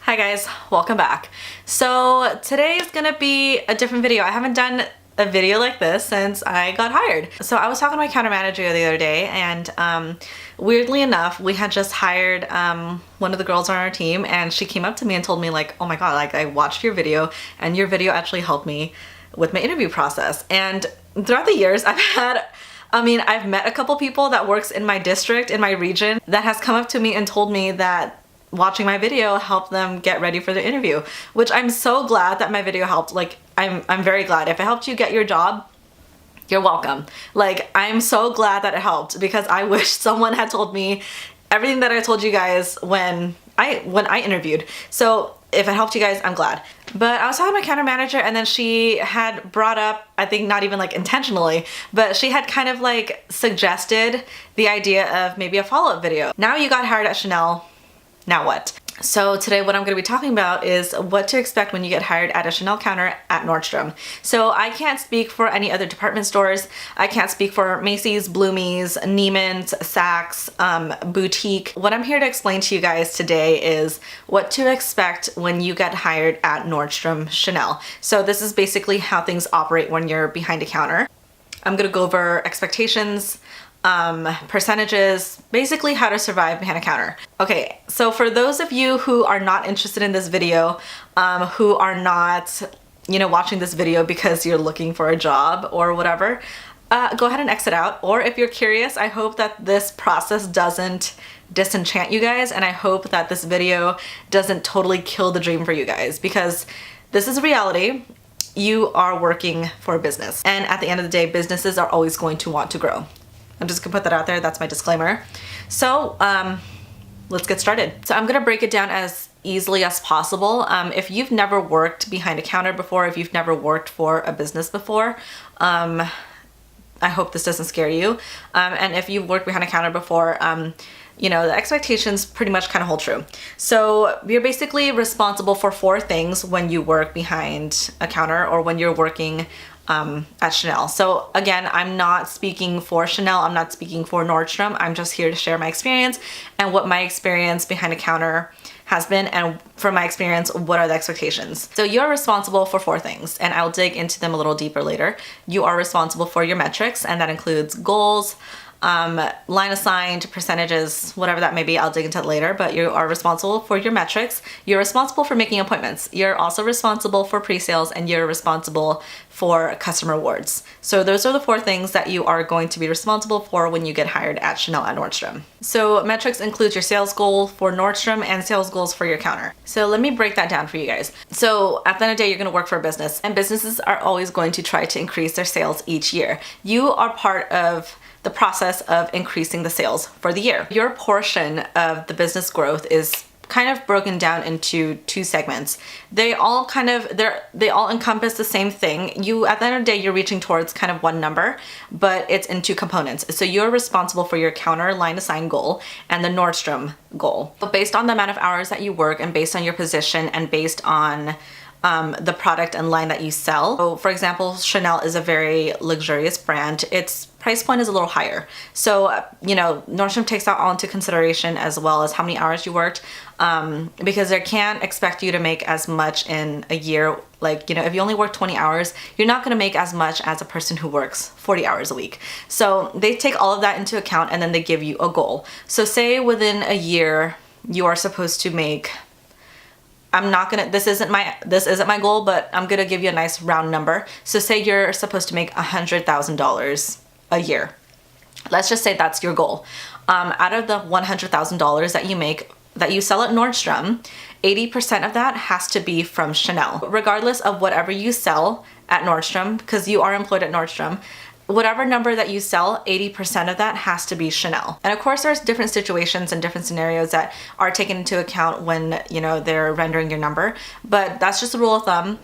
Hi guys, welcome back. So today is gonna be a different video. I haven't done a video like this since I got hired. So I was talking to my counter manager the other day, and weirdly enough, we had just hired one of the girls on our team, and she came up to me and told me like, oh my god, like I watched your video and your video actually helped me with my interview process. And throughout the years I've met a couple people that works in my district, in my region, that has come up to me and told me that watching my video helped them get ready for the interview, which I'm so glad that my video helped. Like, I'm very glad. If it helped you get your job, you're welcome. Like, I'm so glad that it helped, because I wish someone had told me everything that I told you guys when I interviewed. So if it helped you guys, I'm glad. But I was talking to my counter manager, and then she had brought up, I think not even like intentionally, but she had kind of like suggested the idea of maybe a follow-up video. Now you got hired at Chanel, now what? So today what I'm going to be talking about is what to expect when you get hired at a Chanel counter at Nordstrom. So I can't speak for any other department stores. I can't speak for Macy's, Bloomies, Neiman's, Saks, Boutique. What I'm here to explain to you guys today is what to expect when you get hired at Nordstrom Chanel. So this is basically how things operate when you're behind a counter. I'm going to go over expectations, percentages, basically how to survive behind a counter. Okay, so for those of you who are not interested in this video, who are not, watching this video because you're looking for a job or whatever, go ahead and exit out. Or if you're curious, I hope that this process doesn't disenchant you guys, and I hope that this video doesn't totally kill the dream for you guys, because this is a reality. You are working for a business, and at the end of the day, businesses are always going to want to grow. I'm just gonna put that out there. That's my disclaimer. So let's get started. So I'm gonna break it down as easily as possible. If you've never worked behind a counter before, if you've never worked for a business before, I hope this doesn't scare you. And if you've worked behind a counter before, the expectations pretty much kind of hold true. So you're basically responsible for 4 things when you work behind a counter or when you're working at Chanel. So again, I'm not speaking for Chanel, I'm not speaking for Nordstrom, I'm just here to share my experience and what my experience behind a counter has been, and from my experience, what are the expectations. So you're responsible for 4 things, and I'll dig into them a little deeper later. You are responsible for your metrics, and that includes goals, line assigned, percentages, whatever that may be. I'll dig into it later, but you are responsible for your metrics. You're responsible for making appointments. You're also responsible for pre-sales, and you're responsible for customer rewards. So those are the 4 things that you are going to be responsible for when you get hired at Chanel at Nordstrom. So metrics includes your sales goal for Nordstrom and sales goals for your counter. So let me break that down for you guys. So at the end of the day, you're going to work for a business, and businesses are always going to try to increase their sales each year. You are part of the process of increasing the sales for the year. Your portion of the business growth is kind of broken down into 2 segments. They all encompass the same thing. At the end of the day, you're reaching towards kind of one number, but it's in 2 components. So you're responsible for your counter line assigned goal and the Nordstrom goal. But based on the amount of hours that you work, and based on your position, and based on the product and line that you sell. So for example, Chanel is a very luxurious brand. Its price point is a little higher. So, Nordstrom takes that all into consideration, as well as how many hours you worked, because they can't expect you to make as much in a year. Like, if you only work 20 hours, you're not going to make as much as a person who works 40 hours a week. So they take all of that into account, and then they give you a goal. So say within a year, you are supposed to make, this isn't my goal, but I'm gonna give you a nice round number. So say you're supposed to make $100,000 a year. Let's just say that's your goal. Out of the $100,000 that you make, that you sell at Nordstrom, 80% of that has to be from Chanel. Regardless of whatever you sell at Nordstrom, because you are employed at Nordstrom, whatever number that you sell, 80% of that has to be Chanel. And of course, there's different situations and different scenarios that are taken into account when, they're rendering your number. But that's just a rule of thumb.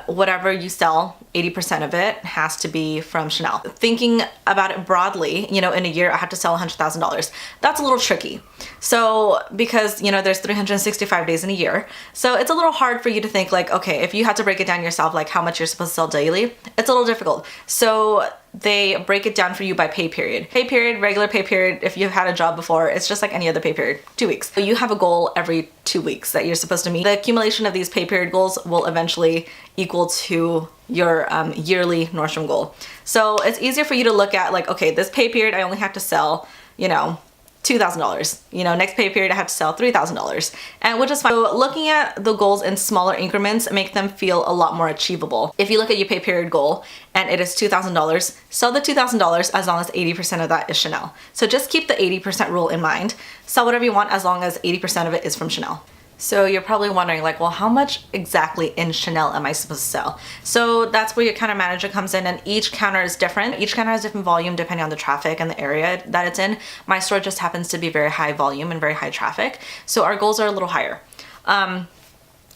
Whatever you sell, 80% of it has to be from Chanel. Thinking about it broadly, in a year I have to sell $100,000. That's a little tricky. So because, there's 365 days in a year. So it's a little hard for you to think like, okay, if you had to break it down yourself, like how much you're supposed to sell daily, it's a little difficult. So they break it down for you by pay period. Pay period, regular pay period, if you've had a job before, it's just like any other pay period, 2 weeks. So you have a goal every 2 weeks that you're supposed to meet. The accumulation of these pay period goals will eventually equal to your yearly Nordstrom goal. So it's easier for you to look at like, okay, this pay period I only have to sell, you know, $2,000. You know, next pay period I have to sell $3,000, and which is fine. So looking at the goals in smaller increments make them feel a lot more achievable. If you look at your pay period goal and it is $2,000, sell the $2,000 as long as 80% of that is Chanel. So just keep the 80% rule in mind. Sell whatever you want as long as 80% of it is from Chanel. So you're probably wondering like, well, how much exactly in Chanel am I supposed to sell? So that's where your counter manager comes in, and each counter is different. Each counter has different volume depending on the traffic and the area that it's in. My store just happens to be very high volume and very high traffic. So our goals are a little higher.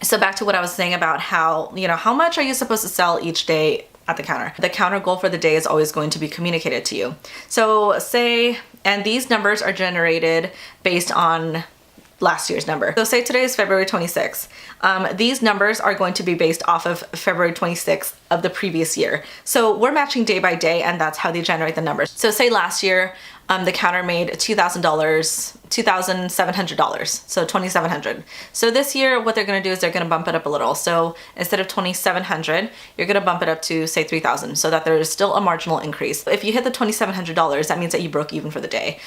So back to what I was saying about how, you know, how much are you supposed to sell each day at the counter? The counter goal for the day is always going to be communicated to you. So say, and these numbers are generated based on last year's number. So say today is February 26th. These numbers are going to be based off of February 26th of the previous year. So we're matching day by day, and that's how they generate the numbers. So say last year, the counter made $2,000, $2,700, so $2,700. So this year, what they're gonna do is they're gonna bump it up a little. So instead of $2,700, you're gonna bump it up to say $3,000, so that there's still a marginal increase. If you hit the $2,700, that means that you broke even for the day.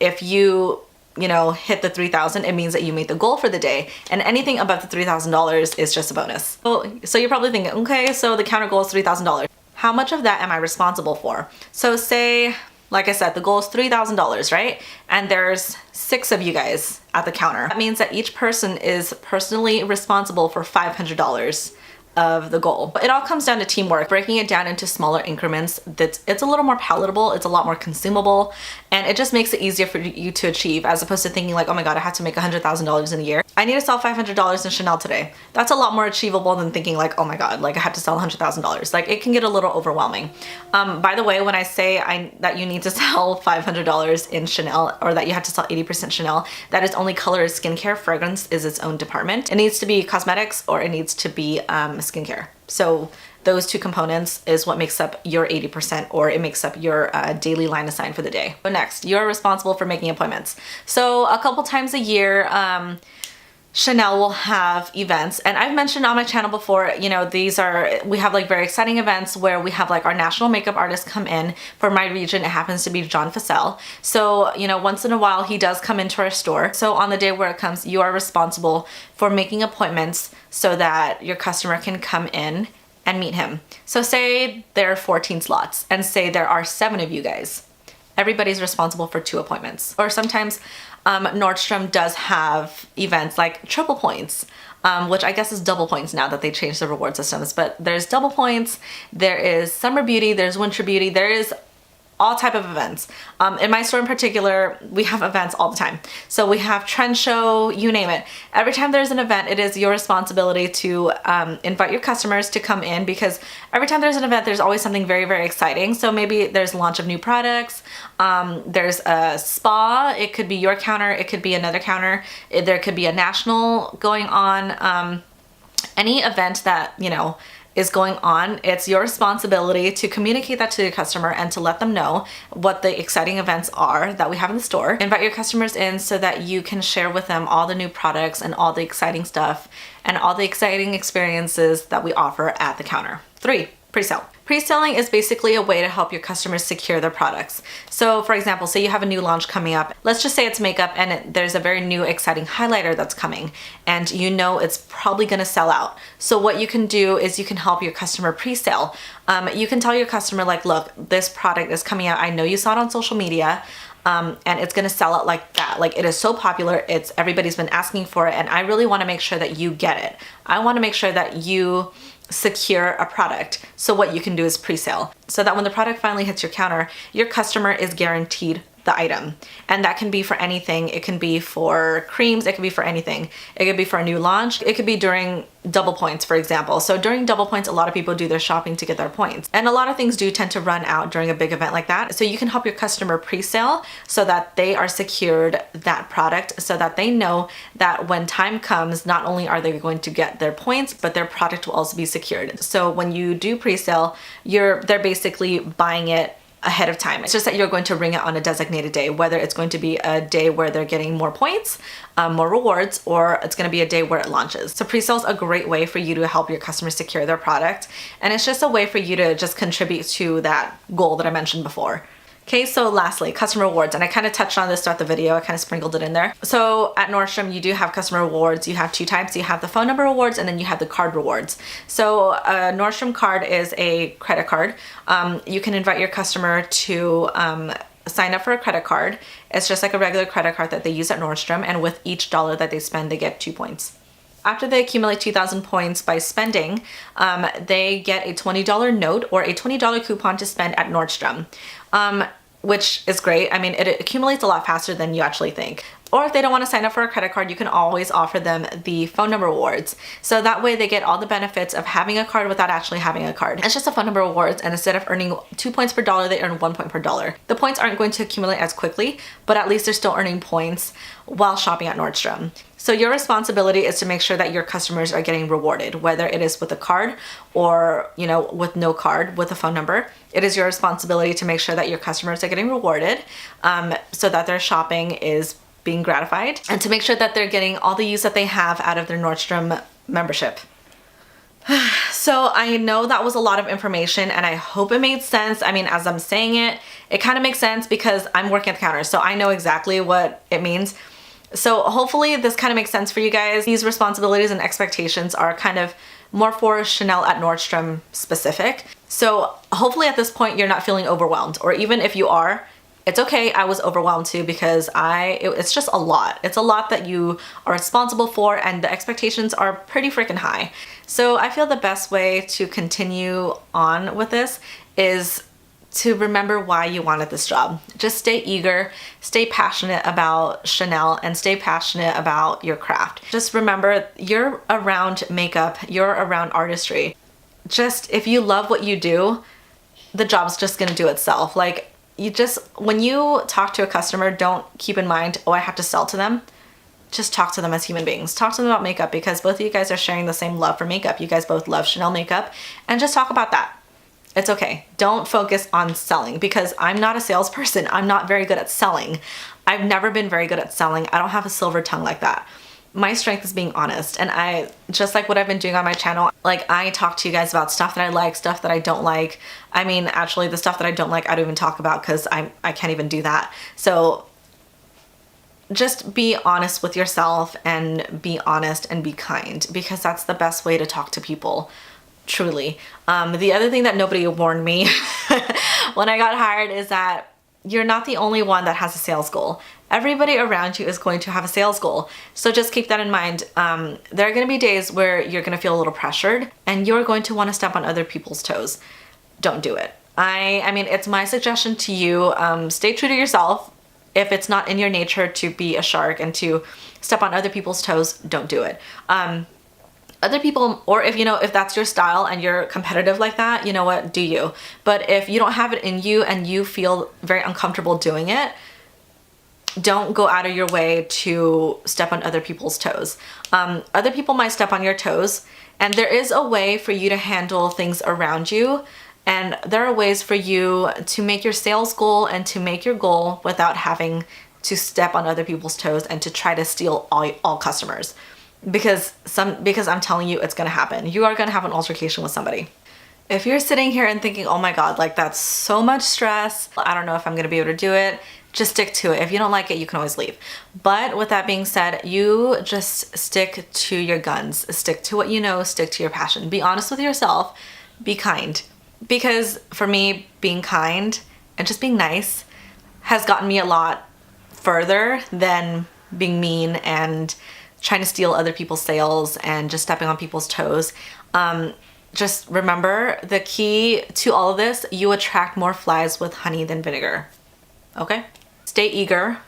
If you know, hit the $3,000, it means that you made the goal for the day, and anything above the $3,000 is just a bonus. So you're probably thinking, okay, so the counter goal is $3,000. How much of that am I responsible for? So say, like I said, the goal is $3,000, right? And there's 6 of you guys at the counter. That means that each person is personally responsible for $500 of the goal. It all comes down to teamwork, breaking it down into smaller increments. It's a little more palatable, it's a lot more consumable, and it just makes it easier for you to achieve, as opposed to thinking like, oh my god, I have to make $100,000 in a year. I need to sell $500 in Chanel today. That's a lot more achievable than thinking like, oh my god, like I have to sell $100,000. Like it can get a little overwhelming. By the way, when I say that you need to sell $500 in Chanel, or that you have to sell 80% Chanel, that is only color is skincare. Fragrance is its own department. It needs to be cosmetics, or it needs to be skincare. So those two components is what makes up your 80%, or it makes up your daily line assigned for the day. So next, you're responsible for making appointments. So a couple times a year, Chanel will have events, and I've mentioned on my channel before, you know, we have like very exciting events where we have like our national makeup artist come in. For my region, it happens to be John Fassel. So, you know, once in a while he does come into our store. So on the day where it comes, you are responsible for making appointments so that your customer can come in and meet him. So say there are 14 slots, and say there are 7 of you guys. Everybody's responsible for 2 appointments. Or sometimes Nordstrom does have events like triple points, which I guess is double points now that they changed the reward systems. But there's double points, there is summer beauty, there's winter beauty, there is all type of events. In my store in particular, we have events all the time. So we have trend show, you name it. Every time there's an event, it is your responsibility to invite your customers to come in, because every time there's an event, there's always something very, very exciting. So maybe there's launch of new products, there's a spa, it could be your counter, it could be another counter, there could be a national going on, any event that, you know, is going on. It's your responsibility to communicate that to the customer and to let them know what the exciting events are that we have in the store. Invite your customers in so that you can share with them all the new products and all the exciting stuff and all the exciting experiences that we offer at the counter. 3, pre-sale. Pre-selling is basically a way to help your customers secure their products. So for example, say you have a new launch coming up. Let's just say it's makeup, and there's a very new exciting highlighter that's coming, and you know it's probably gonna sell out. So what you can do is you can help your customer pre-sale. You can tell your customer like, look, this product is coming out. I know you saw it on social media. And it's gonna sell out like that. Like, it is so popular, everybody's been asking for it, and I really wanna make sure that you get it. I wanna make sure that you secure a product. So what you can do is pre-sale, so that when the product finally hits your counter, your customer is guaranteed the item. And that can be for anything. It can be for creams, it can be for anything. It could be for a new launch. It could be during double points, for example. So during double points, a lot of people do their shopping to get their points. And a lot of things do tend to run out during a big event like that. So you can help your customer pre-sale so that they are secured that product, so that they know that when time comes, not only are they going to get their points, but their product will also be secured. So when you do pre-sale, they're basically buying it ahead of time. It's just that you're going to ring it on a designated day, whether it's going to be a day where they're getting more points, more rewards, or it's going to be a day where it launches. So pre-sale is a great way for you to help your customers secure their product. And it's just a way for you to just contribute to that goal that I mentioned before. Okay, so lastly, customer rewards, and I kind of touched on this throughout the video. I kind of sprinkled it in there. So at Nordstrom, you do have customer rewards. You have two types. You have the phone number rewards, and then you have the card rewards. So a Nordstrom card is a credit card. You can invite your customer to sign up for a credit card. It's just like a regular credit card that they use at Nordstrom, and with each dollar that they spend, they get 2 points. After they accumulate 2,000 points by spending, they get a $20 note or a $20 coupon to spend at Nordstrom. Which is great. I mean, it accumulates a lot faster than you actually think. Or if they don't want to sign up for a credit card, you can always offer them the phone number rewards. So that way they get all the benefits of having a card without actually having a card. It's just a phone number rewards, and instead of earning 2 points per dollar, they earn 1 point per dollar. The points aren't going to accumulate as quickly, but at least they're still earning points while shopping at Nordstrom. So your responsibility is to make sure that your customers are getting rewarded, whether it is with a card or, you know, with no card, with a phone number. It is your responsibility to make sure that your customers are getting rewarded, so that their shopping is being gratified, and to make sure that they're getting all the use that they have out of their Nordstrom membership. So I know that was a lot of information, and I hope it made sense. I mean, as I'm saying it, it kind of makes sense because I'm working at the counter, so I know exactly what it means. So hopefully this kind of makes sense for you guys. These responsibilities and expectations are kind of more for Chanel at Nordstrom specific. So hopefully at this point you're not feeling overwhelmed, or even if you are, it's okay. I was overwhelmed too because it's just a lot. It's a lot that you are responsible for, and the expectations are pretty freaking high. So I feel the best way to continue on with this is to remember why you wanted this job. Just stay eager, stay passionate about Chanel, and stay passionate about your craft. Just remember, you're around makeup, you're around artistry. Just, if you love what you do, the job's just gonna do itself. Like, when you talk to a customer, don't keep in mind, oh, I have to sell to them. Just talk to them as human beings. Talk to them about makeup, because both of you guys are sharing the same love for makeup. You guys both love Chanel makeup, and just talk about that. It's okay. Don't focus on selling, because I'm not a salesperson. I'm not very good at selling. I've never been very good at selling. I don't have a silver tongue like that. My strength is being honest, and I, just like what I've been doing on my channel, like, I talk to you guys about stuff that I like, stuff that I don't like. I mean, actually the stuff that I don't like, I don't even talk about because I can't even do that. So just be honest with yourself, and be honest and be kind, because that's the best way to talk to people, truly. The other thing that nobody warned me when I got hired is that you're not the only one that has a sales goal. Everybody around you is going to have a sales goal. So just keep that in mind. There are gonna be days where you're gonna feel a little pressured, and you're going to wanna step on other people's toes. Don't do it. I mean, it's my suggestion to you, stay true to yourself. If it's not in your nature to be a shark and to step on other people's toes, don't do it. Other people, or if that's your style and you're competitive like that, you know what, do you. But if you don't have it in you and you feel very uncomfortable doing it, don't go out of your way to step on other people's toes. Other people might step on your toes, and there is a way for you to handle things around you, and there are ways for you to make your sales goal and to make your goal without having to step on other people's toes and to try to steal all customers. Because I'm telling you, it's gonna happen. You are gonna have an altercation with somebody. If you're sitting here and thinking, oh my God, like, that's so much stress, I don't know if I'm gonna be able to do it, just stick to it. If you don't like it, you can always leave. But with that being said, you just stick to your guns. Stick to what you know, stick to your passion. Be honest with yourself, be kind. Because for me, being kind and just being nice has gotten me a lot further than being mean and trying to steal other people's sales and just stepping on people's toes. Just remember, the key to all of this, you attract more flies with honey than vinegar. Okay? stay eager,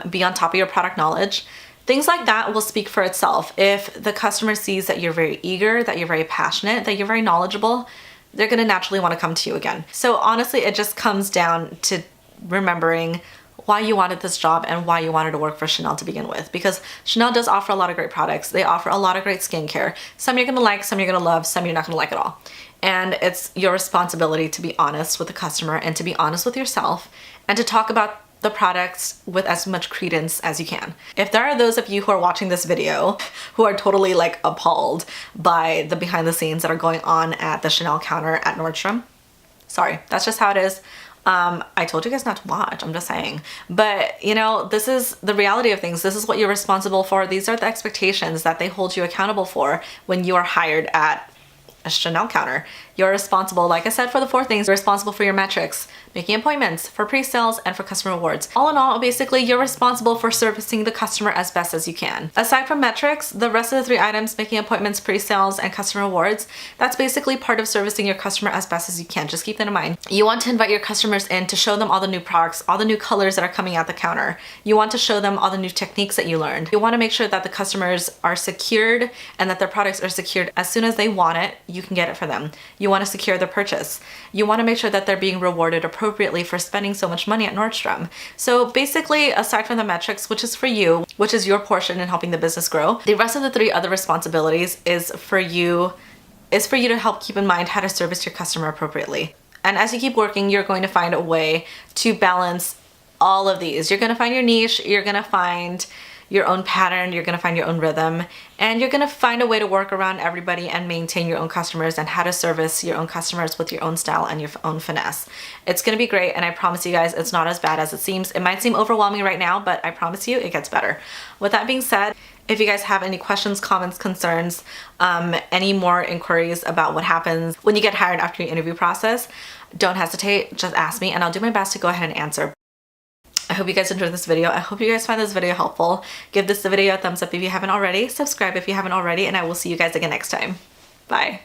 be on top of your product knowledge. Things like that will speak for itself. If the customer sees that you're very eager, that you're very passionate, that you're very knowledgeable, they're gonna naturally wanna come to you again. So honestly, it just comes down to remembering why you wanted this job and why you wanted to work for Chanel to begin with. Because Chanel does offer a lot of great products. They offer a lot of great skincare. Some you're gonna like, some you're gonna love, some you're not gonna like at all. And it's your responsibility to be honest with the customer and to be honest with yourself and to talk about the products with as much credence as you can. If there are those of you who are watching this video who are totally like appalled by the behind the scenes that are going on at the Chanel counter at Nordstrom, sorry, that's just how it is. I told you guys not to watch, I'm just saying. But you know, this is the reality of things. This is what you're responsible for. These are the expectations that they hold you accountable for when you are hired at a Chanel counter. You're responsible, like I said, for the 4 things. You're responsible for your metrics, making appointments, for pre-sales, and for customer rewards. All in all, basically, you're responsible for servicing the customer as best as you can. Aside from metrics, the rest of the 3 items, making appointments, pre-sales, and customer rewards, that's basically part of servicing your customer as best as you can. Just keep that in mind. You want to invite your customers in to show them all the new products, all the new colors that are coming out the counter. You want to show them all the new techniques that you learned. You want to make sure that the customers are secured and that their products are secured. As soon as they want it, you can get it for them. You want to secure their purchase. You want to make sure that they're being rewarded appropriately for spending so much money at Nordstrom. So basically, aside from the metrics, which is for you, which is your portion in helping the business grow, the rest of the 3 other responsibilities is for you to help keep in mind how to service your customer appropriately. And as you keep working, you're going to find a way to balance all of these. You're going to find your niche, you're going to find your own pattern, you're gonna find your own rhythm, and you're gonna find a way to work around everybody and maintain your own customers and how to service your own customers with your own style and your own finesse. It's gonna be great, and I promise you guys, it's not as bad as it seems. It might seem overwhelming right now, but I promise you it gets better. With that being said, if you guys have any questions, comments, concerns, any more inquiries about what happens when you get hired after your interview process, don't hesitate, just ask me and I'll do my best to go ahead and answer. I hope you guys enjoyed this video. I hope you guys find this video helpful. Give this video a thumbs up if you haven't already. Subscribe if you haven't already, and I will see you guys again next time. Bye.